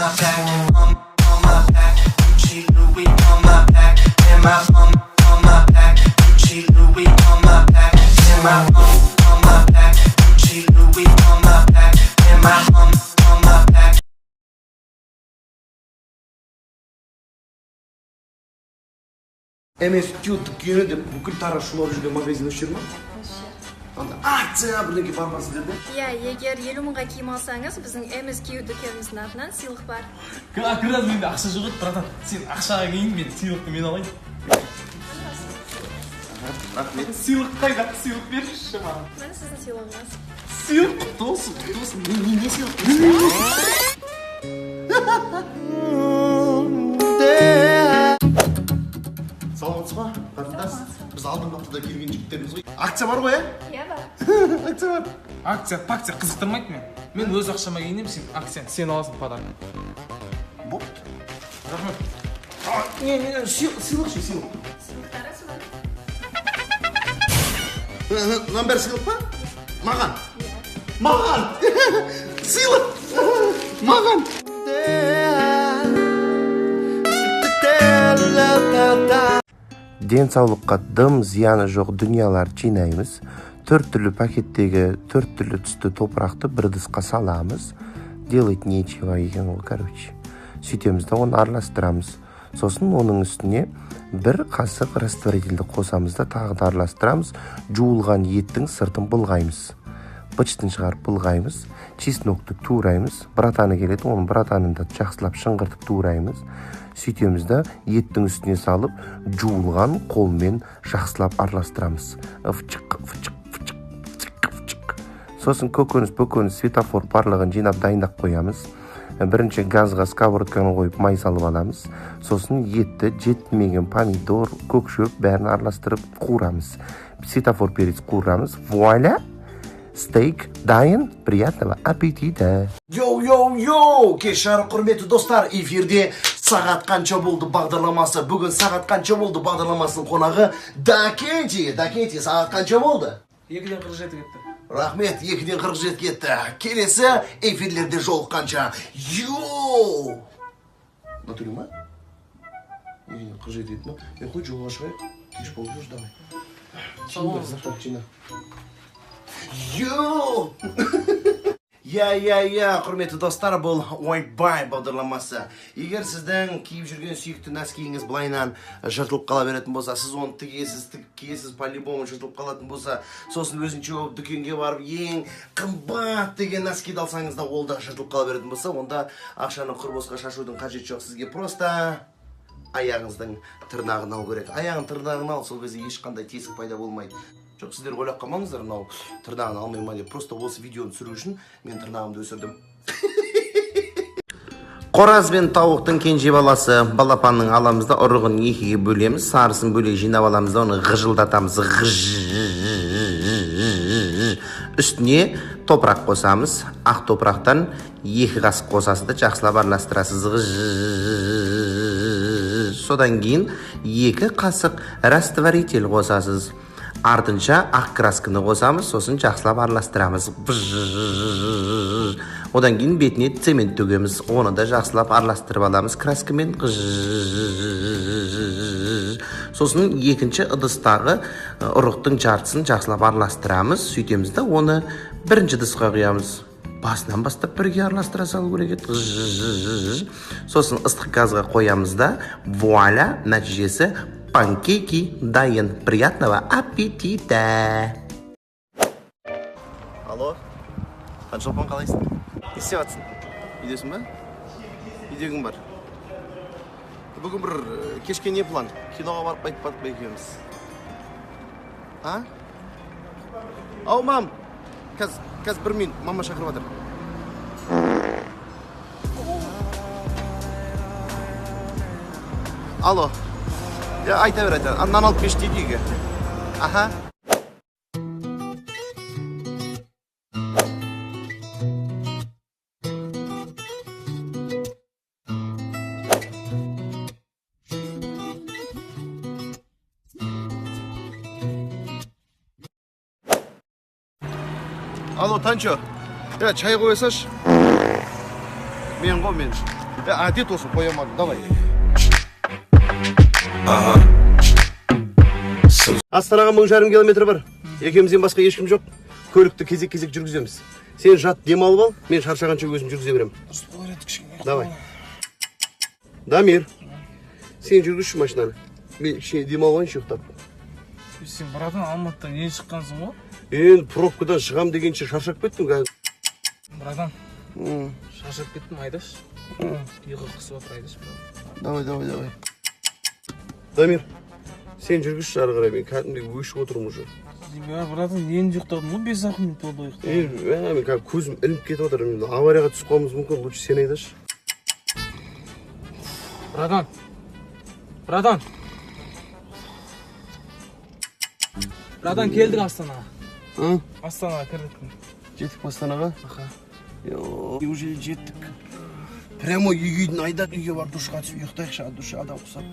my back, on my back, Gucci Louis on my back, and my on my back, Gucci Louis on my back, and my on my back, Gucci Louis on my back, and my on my back. MSQ дүкені деп бүкіл тарап шулап жүрген магазин осы жер ма? Анда акция бірдеңе бармасыздар да? Иә, егер 50 мыңға киім алсаңыз, біздің MSQ дүкеніміздің атынан сыйлық бар. Как раз менде ақша жоқ еді, братан. Сен ақшаға кейін мен сыйлықты мен алайын. Рахмет. Сыйлық қайда? Сыйлық берші маған. Міне сіздің сыйлығыңыз. Сыйлық құтты болсын, құтты болсын. Не сыйлық берсің? Саламатсыз ба? Қарындас. Біз алдыңғы аптада келген жігіттерміз ғой. Акция бар ғой, ә? Иә бар. Акция бар. Акция қызықтырмайды мен. Мен өз ақшама киінемін, сен акцияны сен аласың подарок. Бопты. Рахмет. Не, сыйлық ше, сыйлық. Сыйлықтары солай. Мынаның бәрі сыйлық па? Маған? Маған! Сыйлық! Маған! Денсаулыққа дым зияны жоқ дүниялар жинаймыз. 4 түрлі пакеттегі 4 түрлі түсті топырақты бір ыдысқа саламыз. Делать нечего екен ғой, короче. Сөйтеміз да оны араластырамыз. Сосын оның үстіне бір қасық растворительді қосамыз да тағы да араластырамыз. Жуылған еттің сыртын былғаймыз. Бычтын шығарып былғаймыз. Чеснокты тураймыз. Братаны келеді, оның братанын да жақсылап шыңғыртып тураймыз. Сөйтеміз да еттің үстіне салып, жуылған қолмен жақсылап араластырамыз. Фчық. Сосын көкөніс, светофор барлығын жинап дайындап қоямыз. Бірінші газға сковородканы қойып май салып аламыз. Сосын етті, жетілмеген помидор, көкшөп бәрін араластырып қуырамыз. Светофор перец қуырамыз. Вуаля! Стейк дайын. Приятного аппетита! Йоу! Кешар, құрметті достар, эфирде сағат қанша болды бағдарламасы. Бүгін сағат қанша болды бағдарламасының қонағы Дакенти. Дакенти, сағат қанша болды? 2-ден 47 кетті. Рахмет, 2-ден 47 кетті. Келесі эфирлерде жолыққанша. Йоу! Натуре ма? 2-ден 47 кетті ма? Қой жолға шығайық. Кеш болды жүр, давай. Йоу! Я, құрметті достар, бұл Ойбай бағдарламасы. Егер сіздің киіп жүрген сүйікті нәскиіңіз былайынан жыртылып қала беретін болса, сіз оны тігесіз, по-любому жыртылып қалатын болса, сосын өзінше болып дүкенге барып ең қымбат деген нәскиді алсаңыз да ол да жыртылып қала беретін болса, онда ақшаны құр босқа шашудың қажеті жоқ. Сізге просто аяғыңыздың тырнағын алу керек. Аяғын тырнағын ал, сол кезде ешқандай тесік пайда болмайды. Жоқ, сіздер ойлап қалмаңыздар, мынау тырнағын алмай ма деп. Просто осы видеоны түсіру үшін мен тырнағымды өсірдім. Қораз бен тауықтың кенже баласы балапанның аламызда ұрығын екіге бөлеміз, сарысын бөлек жинап аламыз да оны ғыжылдатамыз. Үстіне топырақ қосамыз. Ақ топырақтан 2 қасық қосасыз да жақсылап араластырасыз. Содан кейін 2 қасық растворитель қосасыз. Артынша ақ красканы қосамыз, сосын жақсылап араластырамыз. Одан кейін бетіне цемент төгеміз, оны да жақсылап араластырып аламыз краскамен. Сосын екінші ыдыстағы ұрықтың жартысын жақсылап араластырамыз, сөйтеміз да оны бірінші ыдысқа құямыз. Басынан бастап бірге араластыра салу керек еді. Сосын ыстық газға қоямыз да, вуаля, нәтижесі панкейки дайын. Приятного аппетита! Алло, Ханшолпан, қалайсың? Не істеп жатсың? Үйдесің ба? Үйдегің бар. Бүгін бір кешке не план? Киноға барып қайтпадық па екеуміз? А? Ау, мам! Қазір 1 минут, мама шақырып жатыр. Алло. Айта бер, нан алып кеш дейді үйге. Аха. Алло, Танчо. Чай қойсаш. Мен ғой, мен. Әдет осы қоям алдым, давай. Астанаға 1000 километр бар. Екеумізден басқа ешкім жоқ. Көлікті кезек-кезек жүргіземіз. Сен жат демалып ал, мен шаршағанша өзім жүргізе берем. Давай. Дамир. Сен жүргізші машинаны. Мен кішкене демалып алайыншы ұйықтап. Сен братан Алматыдан не шыққансың ғой? Енді пробкадан шығам дегенше шаршап кеттім қазір. Братан. Шаршап кеттім, айдашы. Ұйқы қысып отыр, айдашы. Давай. Дамир, сен жүргізші ары қарай, мен кәдімгідей өшіп отырмын уже. Братан, енді ұйықтадым ғой, 5-6 минут болды ұйықтадым. Мен қазір көзім ілініп кетіп отыр. Аварияға түсіп қалуымыз мүмкін, лучше сен айдашы. Братан, келдік Астанаға. Астанаға кірдік. Жеттік па Астанаға? Уже жеттік. Прямо үйгейдің айдап үйге бар душқа түсіп ұйықтайықшы, душа адам құсап.